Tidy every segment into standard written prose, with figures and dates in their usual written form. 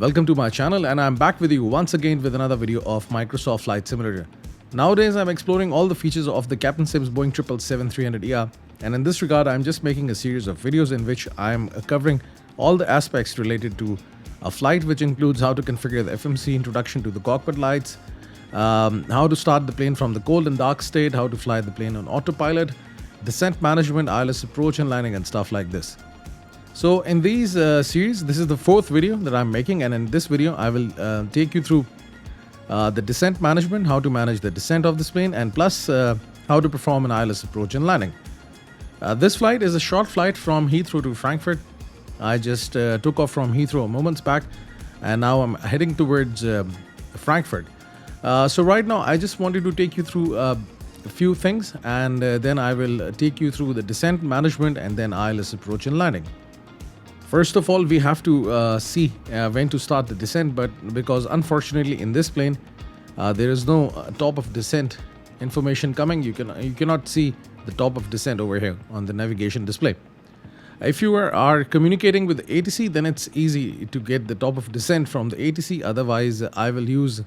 Welcome to my channel, and I'm back with you once again with another video of Microsoft Flight Simulator. Nowadays I'm exploring all the features of the Captain SIM's Boeing 777-300ER, and in this regard I'm just making a series of videos in which I'm covering all the aspects related to a flight, which includes how to configure the FMC, introduction to the cockpit lights, how to start the plane from the cold and dark state, how to fly the plane on autopilot, descent management, ILS approach and landing, and stuff like this. So in these series, this is the fourth video that I'm making, and in this video I will take you through the descent management, how to manage the descent of this plane, and plus how to perform an ILS approach and landing. This flight is a short flight from Heathrow to Frankfurt. I just took off from Heathrow moments back, and now I'm heading towards Frankfurt. So right now I just wanted to take you through a few things, and then I will take you through the descent management and then ILS approach and landing. First of all, we have to see when to start the descent, but because unfortunately in this plane there is no top of descent information coming. You cannot see the top of descent over here on the navigation display. If you are communicating with the ATC, then it's easy to get the top of descent from the ATC. Otherwise, I will use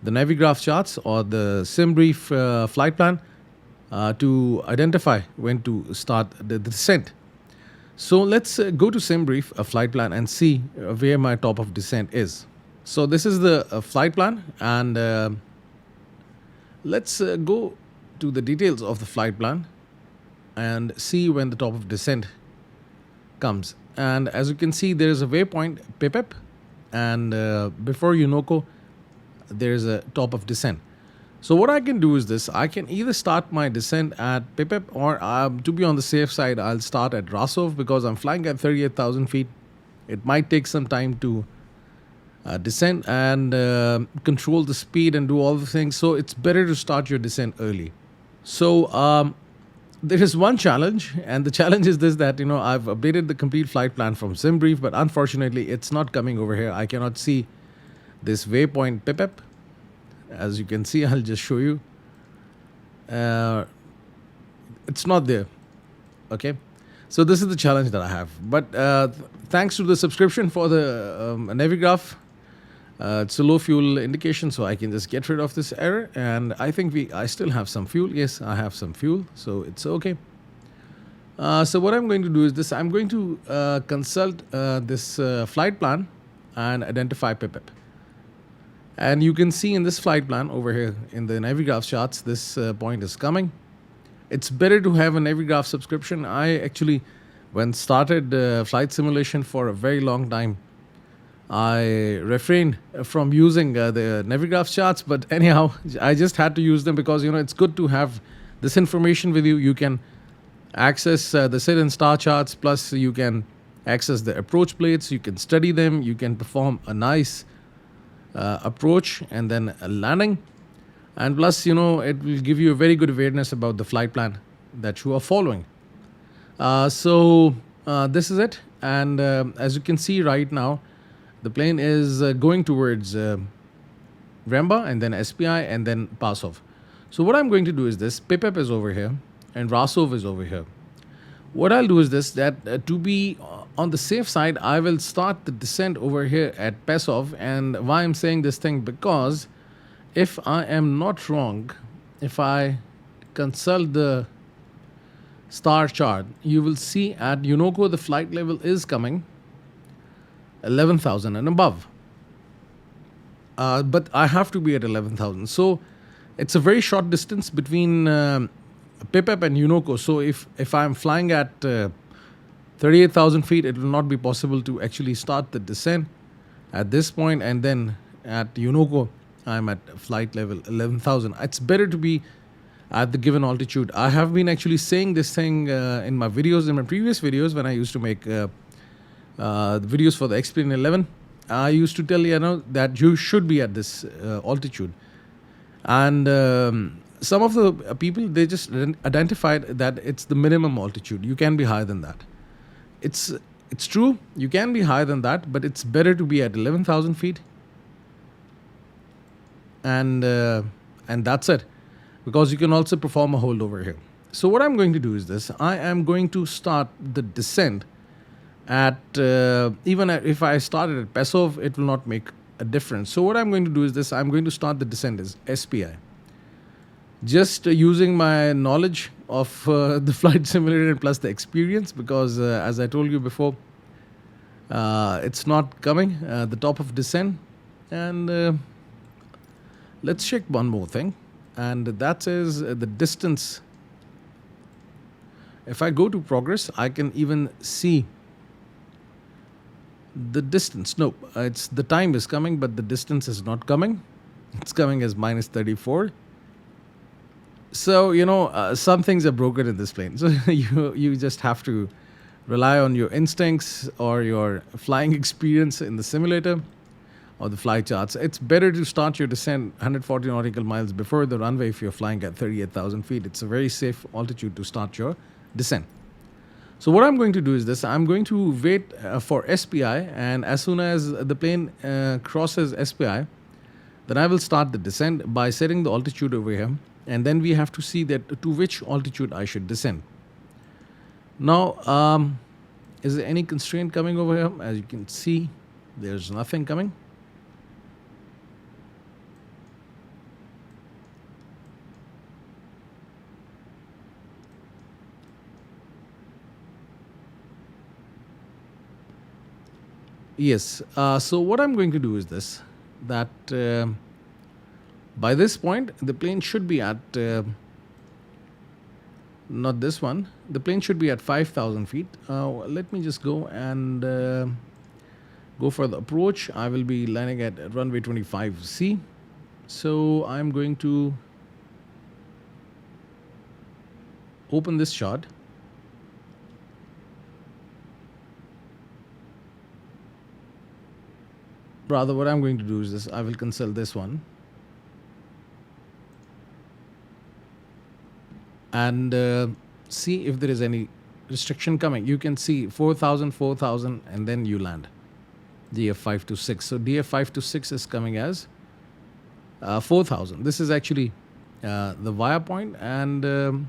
the Navigraph charts or the SimBrief flight plan to identify when to start the descent. So let's go to SimBrief, a flight plan, and see where my top of descent is. So this is the flight plan, and let's go to the details of the flight plan and see when the top of descent comes. And as you can see, there is a waypoint PIPEP, and before UNOCO there is a top of descent. So what I can do is this: I can either start my descent at PIPEP, or to be on the safe side, I'll start at Rasov, because I'm flying at 38,000 feet. It might take some time to descend and control the speed and do all the things. So it's better to start your descent early. So there is one challenge, and the challenge is this: that I've updated the complete flight plan from SimBrief, but unfortunately it's not coming over here. I cannot see this waypoint PIPEP. As you can see, I'll just show you. It's not there. Okay, so this is the challenge that I have. But thanks to the subscription for the Navigraph, it's a low fuel indication, so I can just get rid of this error. And I think I still have some fuel. Yes, I have some fuel, so it's okay. So what I'm going to do is this: I'm going to consult this flight plan and identify PIPEP. And you can see in this flight plan over here in the Navigraph charts, this point is coming. It's better to have a Navigraph subscription. I actually, when started flight simulation for a very long time, I refrained from using the Navigraph charts. But anyhow, I just had to use them because it's good to have this information with you. You can access the SID and star charts, plus you can access the approach plates. You can study them. You can perform a nice approach and then a landing, and plus it will give you a very good awareness about the flight plan that you are following. So this is it, and as you can see right now, the plane is going towards Vremba and then SPI and then Pasov. So what I'm going to do is this: PIPEP is over here and Rasov is over here. What I'll do is this, that to be on the safe side, I will start the descent over here at Pasov. And why I'm saying this thing, because if I am not wrong, if I consult the star chart, you will see at UNOCO the flight level is coming 11,000 and above. But I have to be at 11,000. So it's a very short distance between PIPEP and UNOCO. So if I'm flying at 38,000 feet, it will not be possible to actually start the descent at this point, and then at UNOCO I'm at flight level 11,000. It's better to be at the given altitude. I have been actually saying this thing in my videos, in my previous videos, when I used to make videos for the X-Plane 11. I used to tell that you should be at this altitude, and some of the people, they just identified that it's the minimum altitude. You can be higher than that. It's true, you can be higher than that, but it's better to be at 11,000 feet, and that's it, because you can also perform a hold over here. So what I'm going to do is this: I am going to start the descent If I started at Pesov, it will not make a difference. So what I'm going to do is this: I'm going to start the descent as SPI. Just using my knowledge of the flight simulator plus the experience, because as I told you before, it's not coming the top of descent. And let's check one more thing, and that is the distance. If I go to progress, I can even see the distance. No, it's the time is coming, but the distance is not coming. It's coming as minus 34. So some things are broken in this plane. So you just have to rely on your instincts or your flying experience in the simulator or the flight charts. It's better to start your descent 140 nautical miles before the runway if you're flying at 38,000 feet. It's a very safe altitude to start your descent. So what I'm going to do is this: I'm going to wait for SPI, and as soon as the plane crosses SPI, then I will start the descent by setting the altitude over here, and then we have to see that to which altitude I should descend. Now, is there any constraint coming over here? As you can see, there's nothing coming. Yes. So what I'm going to do is this: that by this point, the plane should be at not this one. The plane should be at 5,000 feet. Let me just go and go for the approach. I will be landing at runway 25C. So I'm going to open this chart. Rather, what I'm going to do is this: I will cancel this one and see if there is any restriction coming. You can see 4,000, 4,000, and then you land DF526. So DF526 is coming as 4,000. This is actually the via point. And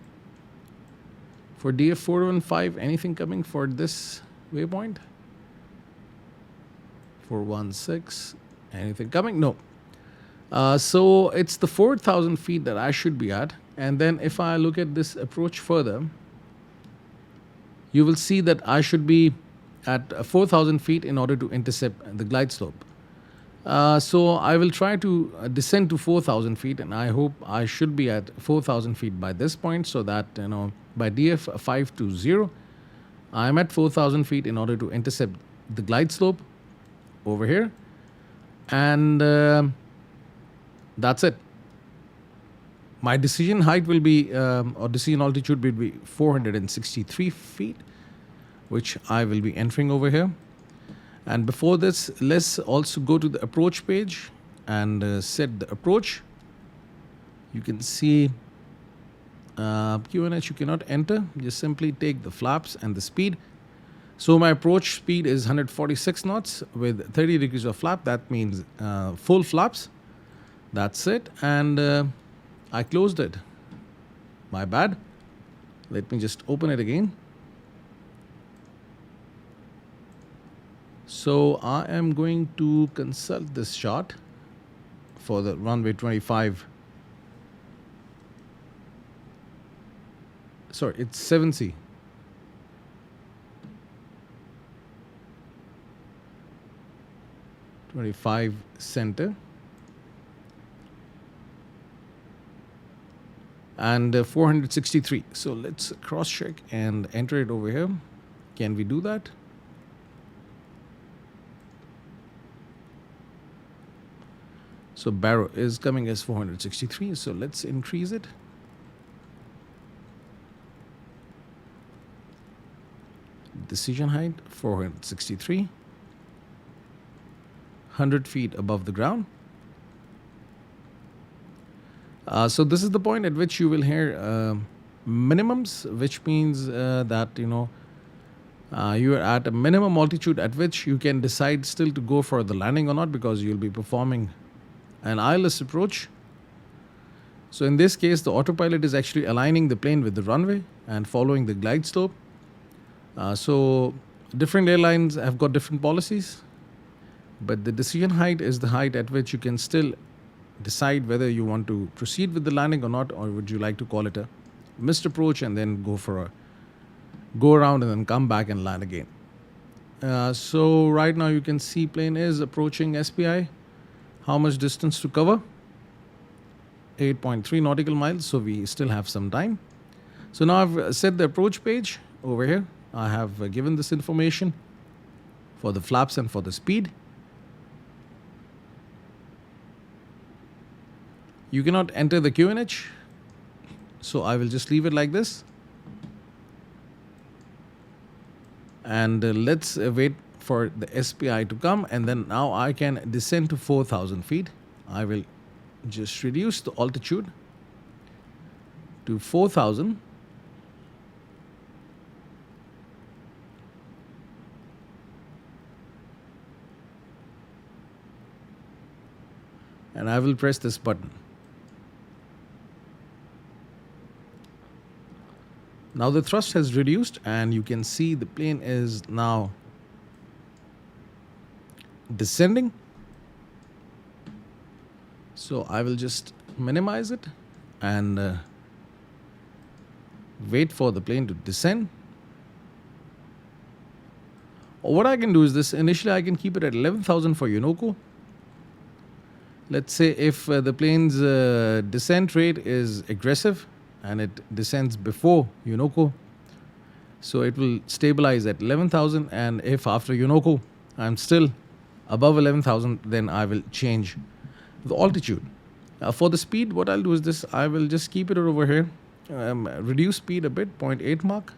for DF415, anything coming for this waypoint? 416, anything coming? No. So it's the 4,000 feet that I should be at. And then if I look at this approach further, you will see that I should be at 4,000 feet in order to intercept the glide slope. So I will try to descend to 4,000 feet, and I hope I should be at 4,000 feet by this point, so that by DF520, I'm at 4,000 feet in order to intercept the glide slope over here, and that's it. My decision height will be, or decision altitude will be 463 feet, which I will be entering over here. And before this, let's also go to the approach page and set the approach. You can see QNH you cannot enter. Just simply take the flaps and the speed. So my approach speed is 146 knots with 30 degrees of flap. That means full flaps. That's it. And I closed it. My bad. Let me just open it again. So I am going to consult this chart for the runway 25. Sorry, it's 7C. '25 center. And 463. So let's cross check and enter it over here. Can we do that? So Barrow is coming as 463. So let's increase it. Decision height 463. 100 feet above the ground. So this is the point at which you will hear minimums, which means that you are at a minimum altitude at which you can decide still to go for the landing or not, because you'll be performing an ILS approach. So in this case, the autopilot is actually aligning the plane with the runway and following the glide slope. So Different airlines have got different policies, but the decision height is the height at which you can still decide whether you want to proceed with the landing or not, or would you like to call it a missed approach and then go around and then come back and land again. So right now you can see plane is approaching SPI. How much distance to cover? 8.3 nautical miles, so we still have some time. So now I've set the approach page over here. I have given this information for the flaps and for the speed. You cannot enter the QNH, so I will just leave it like this. And let's wait for the SPI to come, and then now I can descend to 4,000 feet. I will just reduce the altitude to 4,000. And I will press this button. Now the thrust has reduced and you can see the plane is now descending. So I will just minimize it and wait for the plane to descend. Or what I can do is this. Initially I can keep it at 11,000 for UNOCO. Let's say if the plane's descent rate is aggressive and it descends before UNOCO, so it will stabilize at 11,000, and if after UNOCO I'm still above 11,000, then I will change the altitude. For the speed, what I'll do is this. I will just keep it over here, reduce speed a bit, 0.8 mark,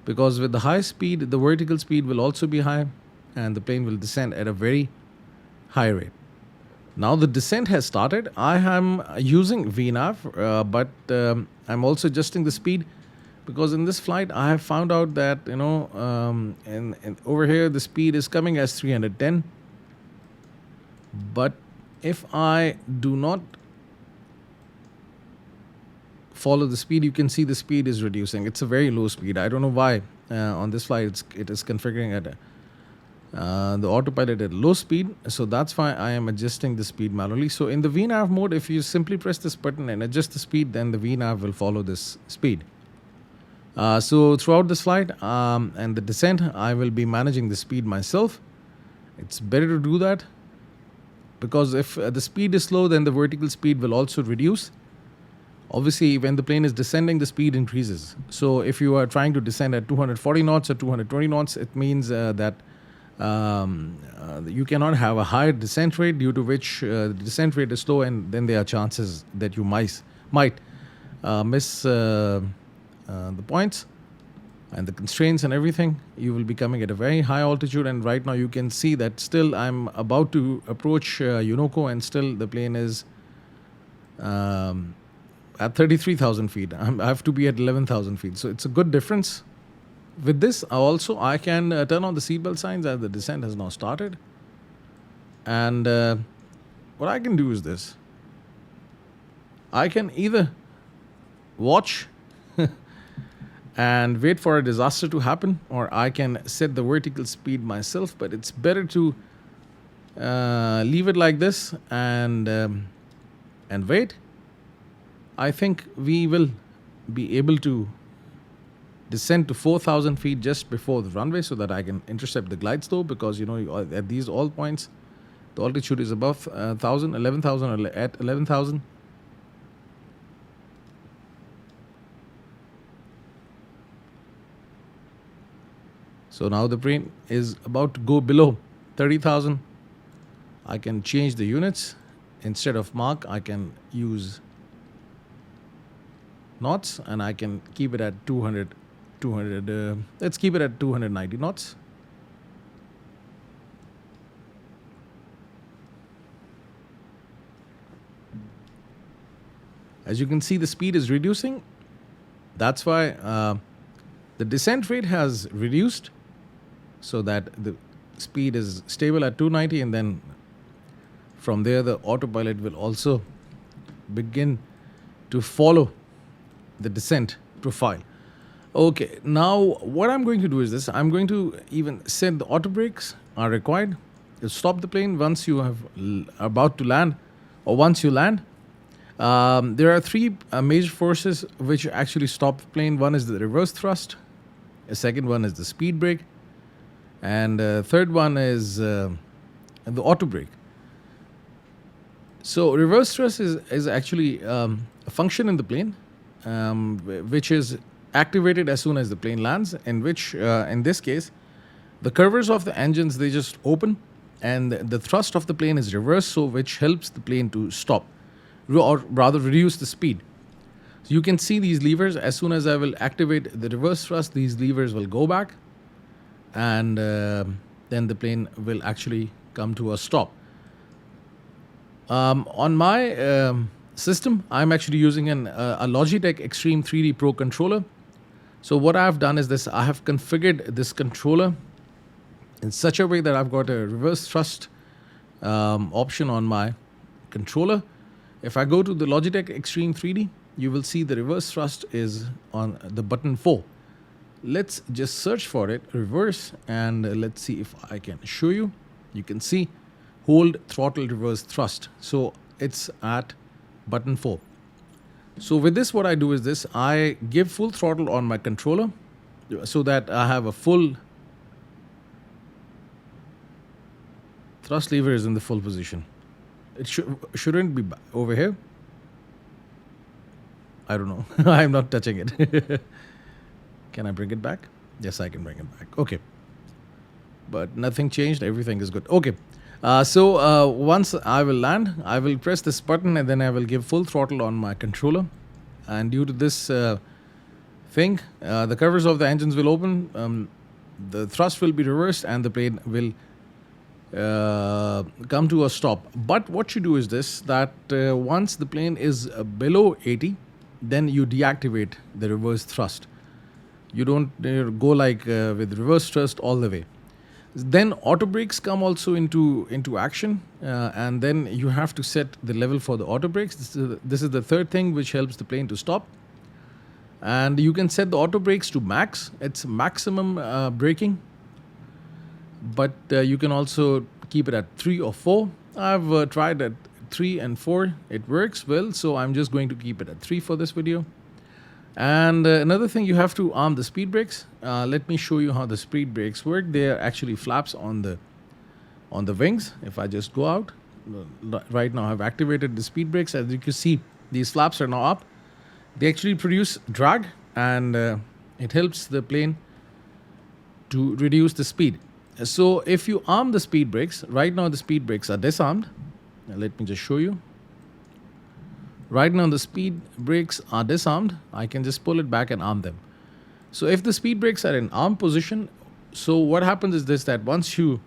because with the high speed the vertical speed will also be high and the plane will descend at a very high rate. Now the descent has started. I am using VNAV, but I'm also adjusting the speed, because in this flight I have found out that and over here the speed is coming as 310. But if I do not follow the speed, you can see the speed is reducing. It's a very low speed. I don't know why on this flight it is configuring at the autopilot at low speed, so that's why I am adjusting the speed manually. So in the VNAV mode, if you simply press this button and adjust the speed, then the VNAV will follow this speed. So throughout this flight and the descent, I will be managing the speed myself. It's better to do that, because if the speed is slow, then the vertical speed will also reduce. Obviously, when the plane is descending, the speed increases. So if you are trying to descend at 240 knots or 220 knots, it means that you cannot have a higher descent rate, due to which the descent rate is slow, and then there are chances that you might miss the points and the constraints and everything. You will be coming at a very high altitude, and right now you can see that still I'm about to approach UNOCO, and still the plane is at 33,000 feet. I have to be at 11,000 feet, so it's a good difference. With this also I can turn on the seatbelt signs as the descent has now started. And what I can do is this. I can either watch and wait for a disaster to happen, or I can set the vertical speed myself, but it's better to leave it like this and wait. I think we will be able to descend to 4,000 feet just before the runway, so that I can intercept the glide slope, because at these all points the altitude is above 1,000, 11,000, or at 11,000. So now the plane is about to go below 30,000. I can change the units. Instead of Mach, I can use knots, and I can keep it at 200. Let's keep it at 290 knots. As you can see, the speed is reducing. That's why the descent rate has reduced, so that the speed is stable at 290, and then from there the autopilot will also begin to follow the descent profile. Okay, now what I'm going to do is this. I'm going to even set the auto brakes are required to stop the plane once you have about to land, or once you land. There are three major forces which actually stop the plane. One is the reverse thrust, the second one is the speed brake, and third one is the auto brake. So reverse thrust is actually a function in the plane which is activated as soon as the plane lands, in which in this case the curvers of the engines, they just open and the thrust of the plane is reversed, so which helps the plane to stop, or rather reduce the speed. So you can see these levers. As soon as I will activate the reverse thrust, these levers will go back, and then the plane will actually come to a stop. On my system, I'm actually using a Logitech Extreme 3D Pro controller. So what I've done is this: I have configured this controller in such a way that I've got a reverse thrust option on my controller. If I go to the Logitech Extreme 3D, you will see the reverse thrust is on the button 4. Let's just search for it, reverse, and let's see if I can show you. You can see hold throttle reverse thrust. So it's at button 4. So with this, what I do is this: I give full throttle on my controller so that I have a full thrust lever is in the full position. It shouldn't be over here. I don't know. I'm not touching it. Can I bring it back? Yes, I can bring it back. Okay. But nothing changed. Everything is good. Okay. So once I will land, I will press this button and then I will give full throttle on my controller. And due to this thing, the covers of the engines will open, the thrust will be reversed, and the plane will come to a stop. But what you do is this, that once the plane is below 80, then you deactivate the reverse thrust. You don't go like with reverse thrust all the way. Then auto brakes come also into action, and then you have to set the level for the auto brakes. This is the third thing which helps the plane to stop. And you can set the auto brakes to max. It's maximum braking, but you can also keep it at 3 or 4. I've tried at 3 and 4. It works well, so I'm just going to keep it at 3 for this video. And another thing, you have to arm the speed brakes. Let me show you how the speed brakes work. They are actually flaps on the wings. If I just go out, right now I've activated the speed brakes. As you can see, these flaps are now up. They actually produce drag, and it helps the plane to reduce the speed. So if you arm the speed brakes, right now the speed brakes are disarmed. Now let me just show you. Right now the speed brakes are disarmed. I can just pull it back and arm them. So if the speed brakes are in arm position, so what happens is this, that once you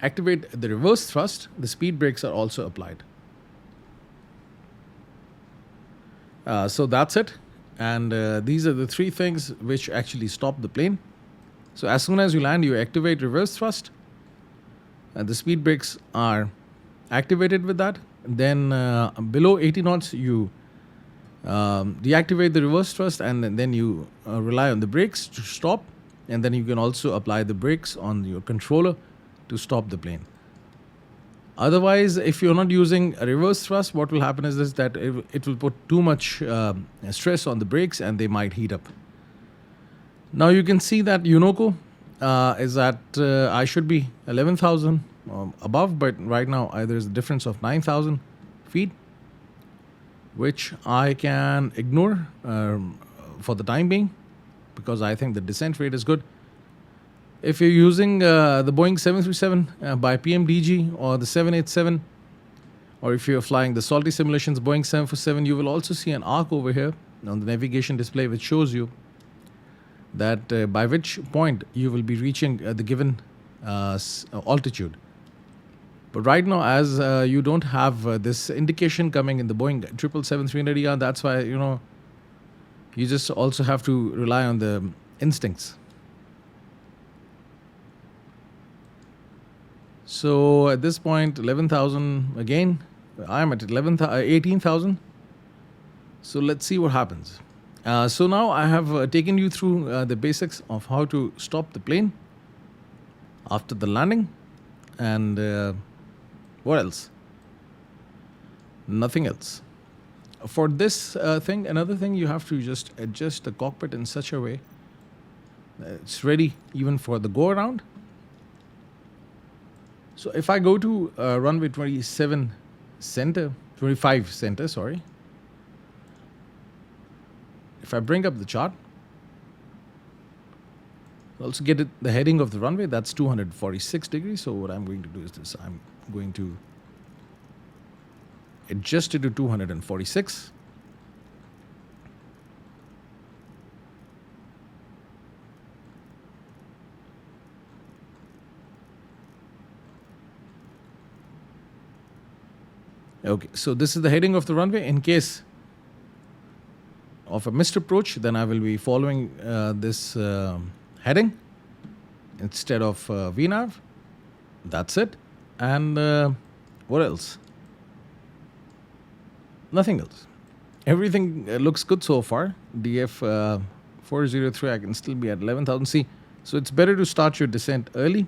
activate the reverse thrust, the speed brakes are also applied. So that's it. And these are the three things which actually stop the plane. So as soon as you land, you activate reverse thrust, and the speed brakes are activated with that. Then below 80 knots, you deactivate the reverse thrust, and then you rely on the brakes to stop. And then you can also apply the brakes on your controller to stop the plane. Otherwise, if you're not using a reverse thrust, what will happen is this, that it will put too much stress on the brakes and they might heat up. Now you can see that Unoco is at, I should be 11,000 above, but right now there's a difference of 9,000 feet, which I can ignore for the time being, because I think the descent rate is good. If you're using the Boeing 737 by PMDG, or the 787, or if you're flying the Salty Simulations Boeing 747, you will also see an arc over here on the navigation display which shows you that by which point you will be reaching the given altitude. But right now, as you don't have this indication coming in the Boeing 777-300ER, that's why, you just also have to rely on the instincts. So at this point, 11,000 again. I'm at 18,000. So let's see what happens. So now I have taken you through the basics of how to stop the plane after the landing, and what else? Nothing else. For this thing, another thing, you have to just adjust the cockpit in such a way that it's ready even for the go around. So if I go to runway 27 center, 25 center, sorry. If I bring up the chart, I'll also get the heading of the runway. That's 246 degrees. So what I'm going to do is this. I'm going to adjust it to 246. Okay, so this is the heading of the runway. In case of a missed approach, then I will be following this heading instead of VNAV. That's it. And what else? Nothing else. Everything looks good so far. DF 403, I can still be at 11,000 C. So it's better to start your descent early.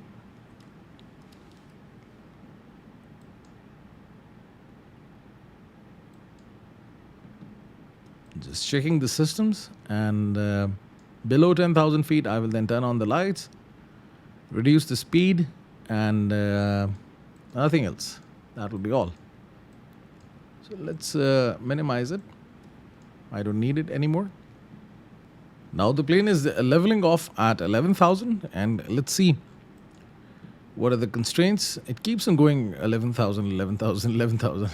Just checking the systems, and below 10,000 feet, I will then turn on the lights, reduce the speed, and nothing else. That will be all. So let's minimize it. I don't need it anymore. Now the plane is leveling off at 11,000, and let's see what are the constraints. It keeps on going 11,000, 11,000, 11,000.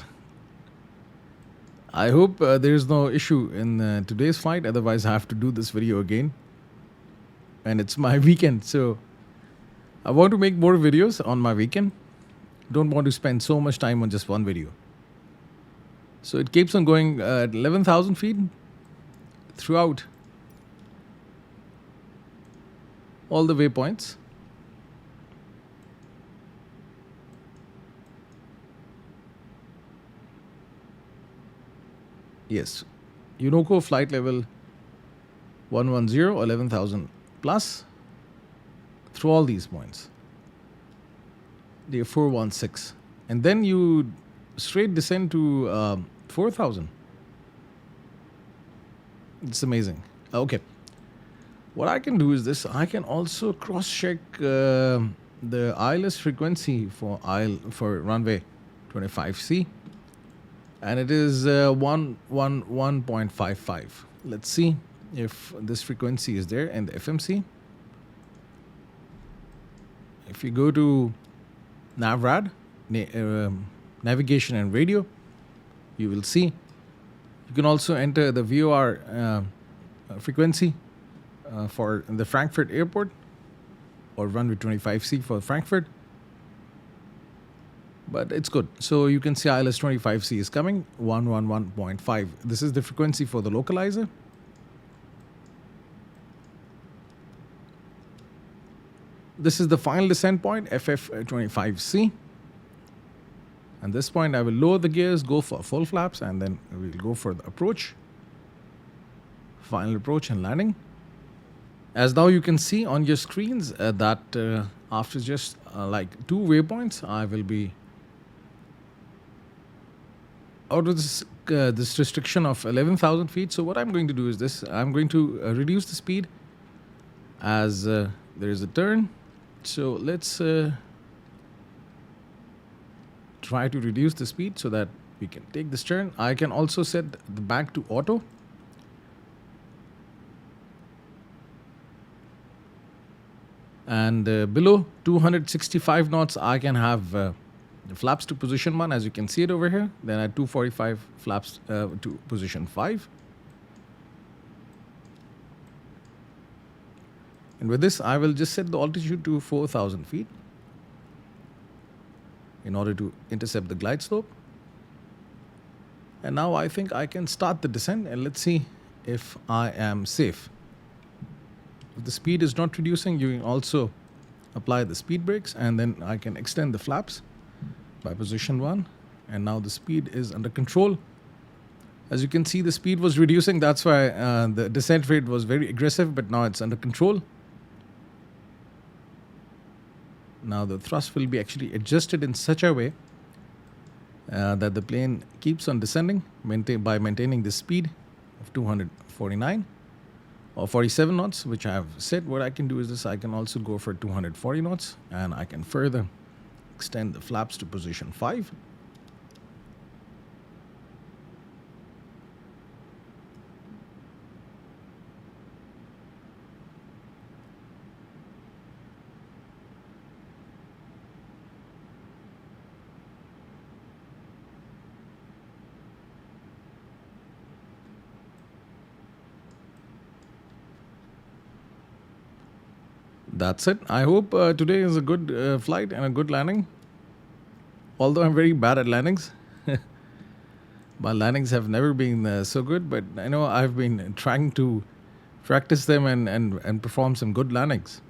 I hope there is no issue in today's flight. Otherwise, I have to do this video again. And it's my weekend, so I want to make more videos on my weekend. Don't want to spend so much time on just one video. So it keeps on going at 11,000 feet throughout all the waypoints. Yes, UNOCO flight level 110, 11,000 plus through all these points. The 416. And then you straight descend to 4,000. It's amazing. Okay. What I can do is this. I can also cross-check the ILS frequency for runway 25C. And it is 111.55. Let's see if this frequency is there in the FMC. If you go to NavRad, navigation and radio, you will see. You can also enter the VOR frequency for the Frankfurt airport, or runway 25C for Frankfurt. But it's good. So you can see ILS 25C is coming, 111.5. This is the frequency for the localizer. This is the final descent point, FF25C. At this point, I will lower the gears, go for full flaps, and then we'll go for the approach. Final approach and landing. As now you can see on your screens that after just like 2 waypoints, I will be out of this restriction of 11,000 feet. So what I'm going to do is this. I'm going to reduce the speed as there is a turn. So let's try to reduce the speed so that we can take this turn. I can also set the back to auto. And below 265 knots, I can have the flaps to position 1, as you can see it over here. Then at 245, flaps to position 5. And with this, I will just set the altitude to 4,000 feet in order to intercept the glide slope. And now I think I can start the descent, and let's see if I am safe. If the speed is not reducing, you can also apply the speed brakes, and then I can extend the flaps by position 1. And now the speed is under control. As you can see, the speed was reducing. That's why the descent rate was very aggressive, but now it's under control. Now the thrust will be actually adjusted in such a way that the plane keeps on descending by maintaining the speed of 249 or 47 knots, which I have set. What I can do is this: I can also go for 240 knots, and I can further extend the flaps to position 5. That's it. I hope today is a good flight and a good landing. Although I'm very bad at landings. My landings have never been so good, but I know I've been trying to practice them and perform some good landings.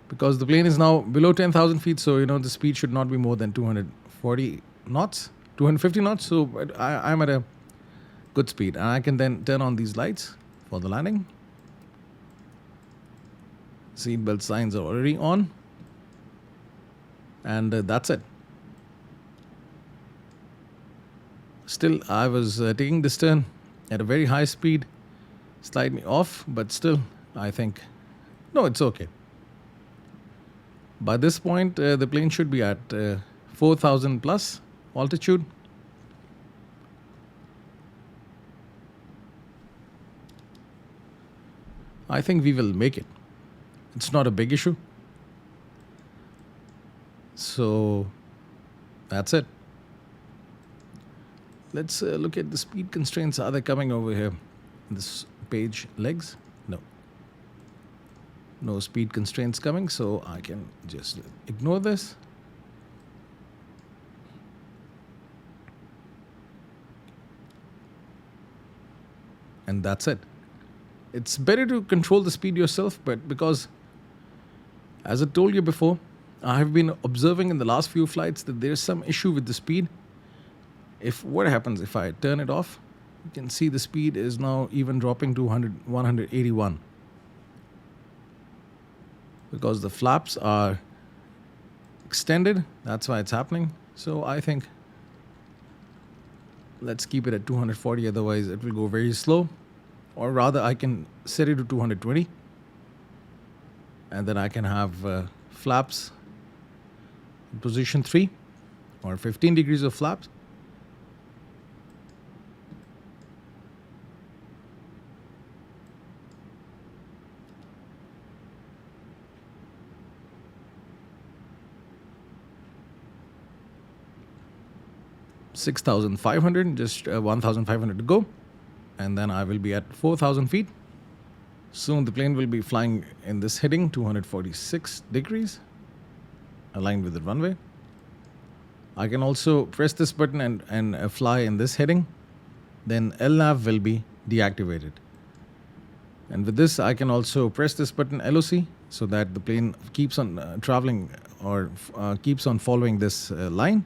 Because the plane is now below 10,000 feet, so the speed should not be more than 240 knots, 250 knots. So I'm at a good speed, and I can then turn on these lights for the landing. Seatbelt signs are already on, and that's it. Still, I was taking this turn at a very high speed, slightly off, but still, I think, no, it's okay. By this point, the plane should be at 4,000 plus altitude. I think we will make it. It's not a big issue. So that's it. Let's look at the speed constraints. Are they coming over here? This page legs? No. No speed constraints coming, so I can just ignore this. And that's it. It's better to control the speed yourself, but because, as I told you before, I have been observing in the last few flights that there's some issue with the speed. What happens if I turn it off? You can see the speed is now even dropping to 181. Because the flaps are extended, that's why it's happening. So I think let's keep it at 240, otherwise it will go very slow. Or rather, I can set it to 220, and then I can have flaps in position 3 or 15 degrees of flaps. $6,500, just 1,500 to go. And then I will be at 4,000 feet. Soon the plane will be flying in this heading, 246 degrees, aligned with the runway. I can also press this button and fly in this heading. Then LNAV will be deactivated. And with this, I can also press this button, LOC, so that the plane keeps on traveling or keeps on following this line.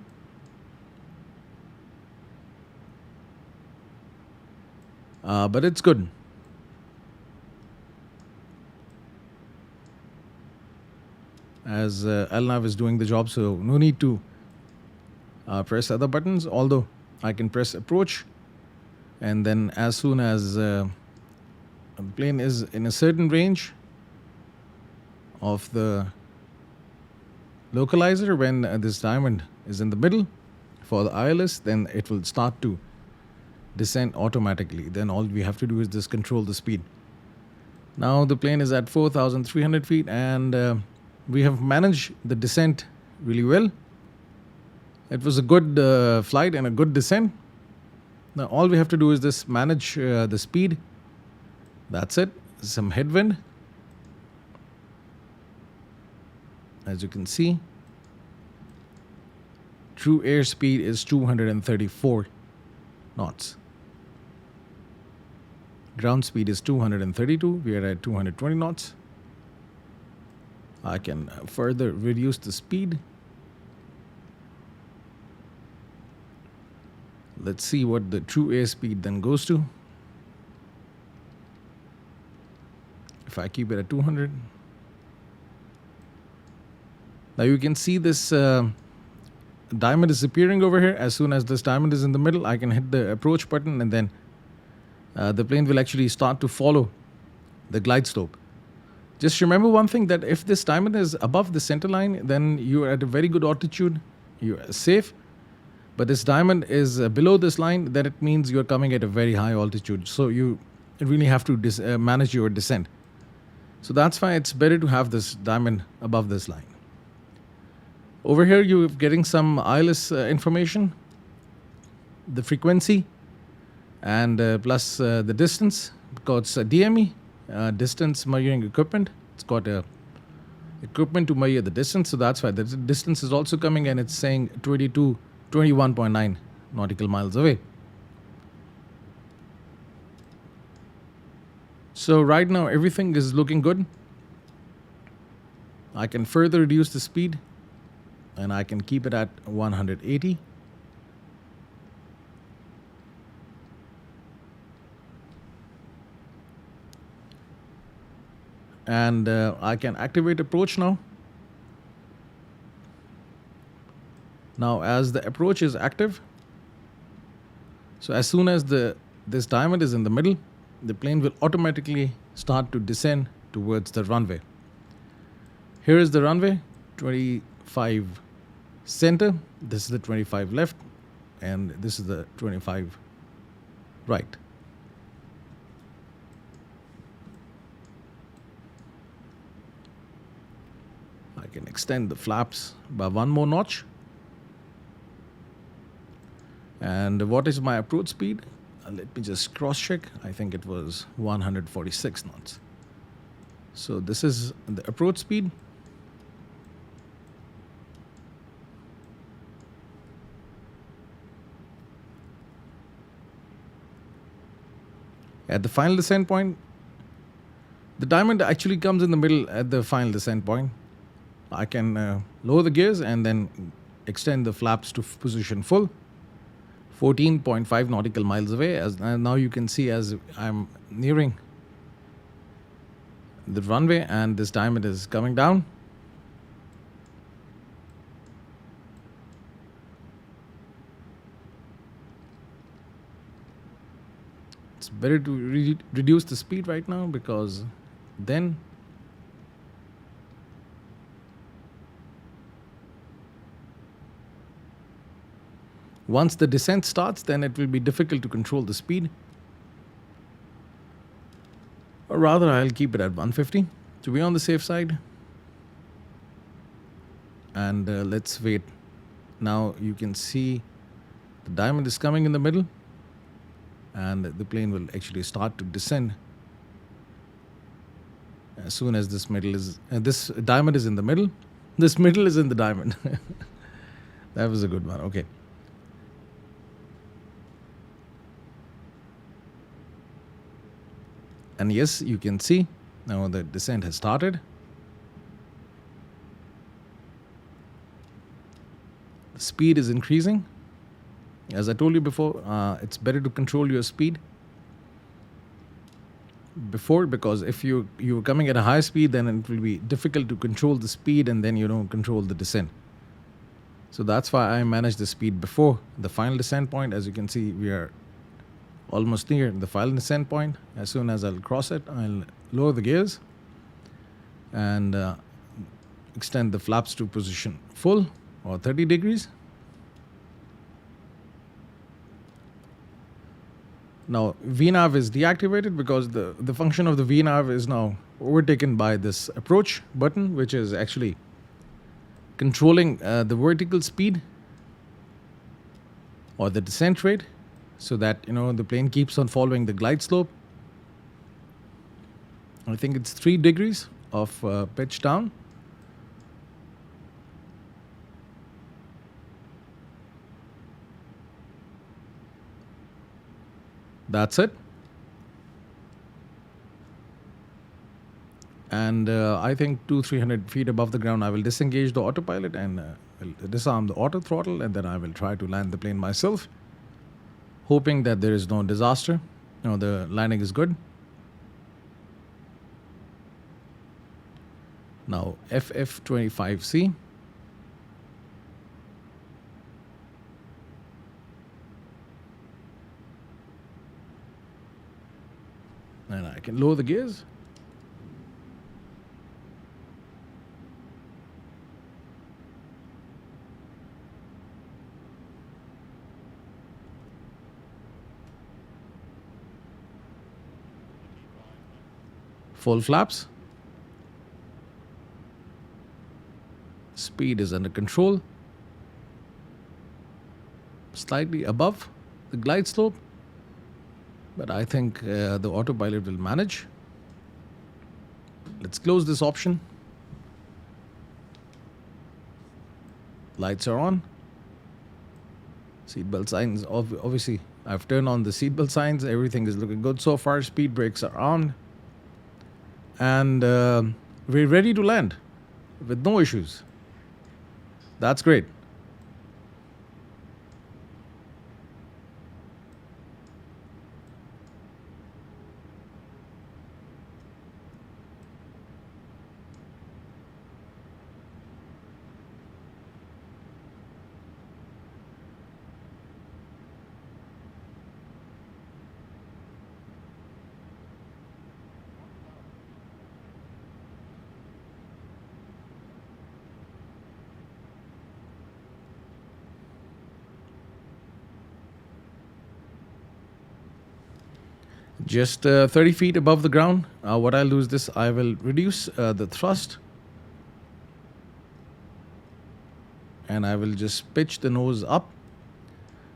But it's good. As LNAV is doing the job, so no need to press other buttons, although I can press approach, and then as soon as a plane is in a certain range of the localizer, when this diamond is in the middle for the ILS, then it will start to descend automatically. Then all we have to do is just control the speed. Now the plane is at 4,300 feet, and we have managed the descent really well. It was a good flight and a good descent. Now all we have to do is just manage the speed. That's it. Some headwind. As you can see, true airspeed is 234 knots. Ground speed is 232. We are at 220 knots. I can further reduce the speed. Let's see what the true airspeed then goes to. If I keep it at 200. Now you can see this diamond is appearing over here. As soon as this diamond is in the middle, I can hit the approach button, and then the plane will actually start to follow the glide slope. Just remember one thing, that if this diamond is above the center line, then you're at a very good altitude, you're safe. But this diamond is below this line, then it means you're coming at a very high altitude. So you really have to manage your descent. So that's why it's better to have this diamond above this line. Over here, you're getting some ILS information, the frequency, and plus the distance, because it's distance measuring equipment. It's got equipment to measure the distance, so that's why the distance is also coming, and it's saying 21.9 nautical miles away. So right now everything is looking good. I can further reduce the speed, and I can keep it at 180. And I can activate approach now. Now as the approach is active, so as soon as this diamond is in the middle, the plane will automatically start to descend towards the runway. Here is the runway, 25 center, this is the 25 left, and this is the 25 right. I can extend the flaps by one more notch. And what is my approach speed? Let me just cross check. I think it was 146 knots. So this is the approach speed. At the final descent point, the diamond actually comes in the middle at the final descent point. I can lower the gears and then extend the flaps to position full. 14.5 nautical miles away. And now you can see as I'm nearing the runway and this diamond is coming down. It's better to reduce the speed right now, because then once the descent starts, then it will be difficult to control the speed. Or rather, I'll keep it at 150 to be on the safe side. And let's wait. Now you can see the diamond is coming in the middle, and the plane will actually start to descend as soon as this diamond is in the middle. This middle is in the diamond. That was a good one. Okay. And yes, you can see now the descent has started. The speed is increasing. As I told you before, it's better to control your speed before, because if you're coming at a high speed, then it will be difficult to control the speed, and then you don't control the descent. So that's why I manage the speed before the final descent point. As you can see, we are almost near the final descent point. As soon as I'll cross it, I'll lower the gears and extend the flaps to position full or 30 degrees. Now VNAV is deactivated because the function of the VNAV is now overtaken by this approach button, which is actually controlling the vertical speed or the descent rate, so that the plane keeps on following the glide slope. I think it's 3 degrees of pitch down. That's it. And I think 200-300 feet above the ground, I will disengage the autopilot and will disarm the auto throttle, and then I will try to land the plane myself. hoping that there is no disaster. The landing is good. Now FF25C. And I can lower the gears. Full flaps. Speed is under control. Slightly above the glide slope, but I think the autopilot will manage. Let's close this option. Lights are on. Seatbelt signs, obviously I've turned on the seatbelt signs. Everything is looking good so far. Speed brakes are on. And we're ready to land with no issues. That's great. Just 30 feet above the ground. What I'll do is this. I will reduce the thrust. And I will just pitch the nose up.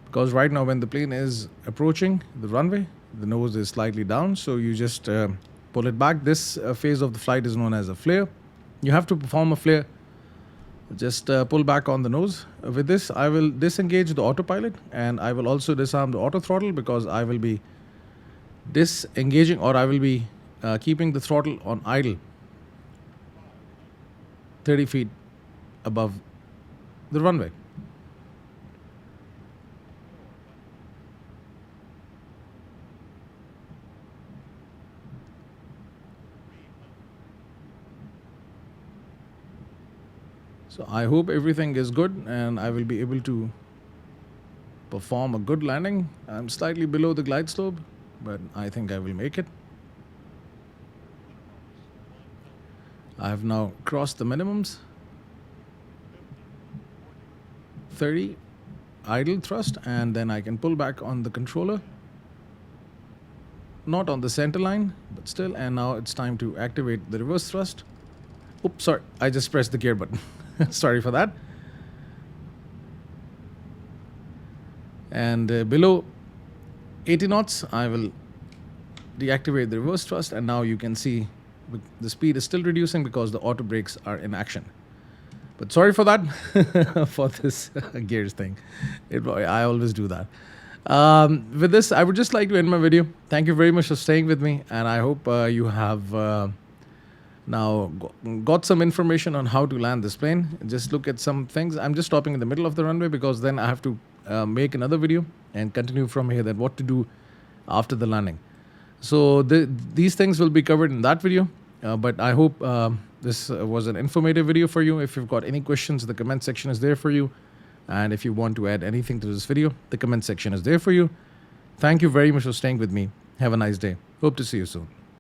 Because right now when the plane is approaching the runway, the nose is slightly down. So you just pull it back. This phase of the flight is known as a flare. You have to perform a flare. Just pull back on the nose. With this, I will disengage the autopilot. And I will also disarm the auto throttle because I will be disengaging, or I will be keeping the throttle on idle 30 feet above the runway. So I hope everything is good and I will be able to perform a good landing. I'm slightly below the glide slope, but I think I will make it. I have now crossed the minimums. 30 idle thrust, and then I can pull back on the controller. Not on the center line, but still. And now it's time to activate the reverse thrust. Oops, sorry, I just pressed the gear button. Sorry for that. And below 80 knots, I will deactivate the reverse thrust, and now you can see the speed is still reducing because the auto brakes are in action. But sorry for that, for this gears thing. I always do that. With this, I would just like to end my video. Thank you very much for staying with me, and I hope you have now got some information on how to land this plane. Just look at some things. I'm just stopping in the middle of the runway because then I have to make another video and continue from here, that what to do after the landing. So these things will be covered in that video, but I hope this was an informative video for you. If you've got any questions, the comment section is there for you. And if you want to add anything to this video, the comment section is there for you. Thank you very much for staying with me. Have a nice day. Hope to see you soon.